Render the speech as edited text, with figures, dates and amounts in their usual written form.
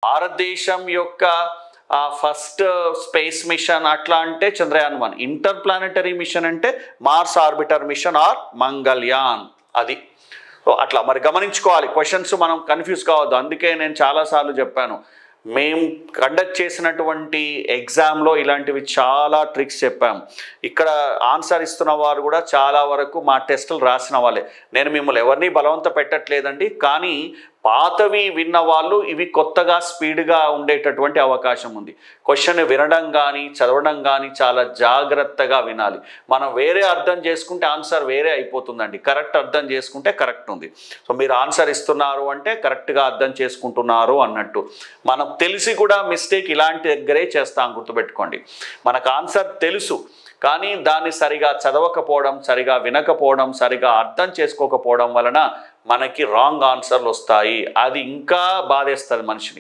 భారతదేశం యొక్క first space mission అట్లా అంటే చంద్రయాన్ 1. ఇంటర్ ప్లానెటరీ మిషన్ అంటే Mars orbiter mission or Mangalyaan. అది అట్లా మరి గమనించుకోవాలి. క్వశ్చన్స్ మనం కన్ఫ్యూజ్ కావద్దు. అందుకే నేను చాలాసార్లు చెప్పాను, మేము కండక్ట్ చేసినటువంటి ఎగ్జామ్లో ఇలాంటివి చాలా ట్రిక్స్ చెప్పాము. ఇక్కడ ఆన్సర్ ఇస్తున్న వారు కూడా చాలా వరకు మా టెస్టులు రాసిన వాళ్ళే. నేను మిమ్మల్ని ఎవరిని బలవంత పెట్టట్లేదండి, కానీ పాతవి విన్న వాళ్ళు ఇవి కొత్తగా స్పీడ్గా ఉండేటటువంటి అవకాశం ఉంది. క్వశ్చన్ వినడం కానీ చదవడం కానీ చాలా జాగ్రత్తగా వినాలి. మనం వేరే అర్థం చేసుకుంటే ఆన్సర్ వేరే అయిపోతుందండి. కరెక్ట్ అర్థం చేసుకుంటే కరెక్ట్ ఉంది. సో మీరు ఆన్సర్ ఇస్తున్నారు అంటే కరెక్ట్గా అర్థం చేసుకుంటున్నారు అన్నట్టు. మనం తెలిసి కూడా మిస్టేక్ ఇలాంటి దగ్గరే చేస్తాం, గుర్తుపెట్టుకోండి. మనకు ఆన్సర్ తెలుసు కానీ దాన్ని సరిగా చదవకపోవడం, సరిగా వినకపోవడం, సరిగా అర్థం చేసుకోకపోవడం వలన మనకి రాంగ్ ఆన్సర్లు వస్తాయి. అది ఇంకా బాధేస్తుంది మనిషిని.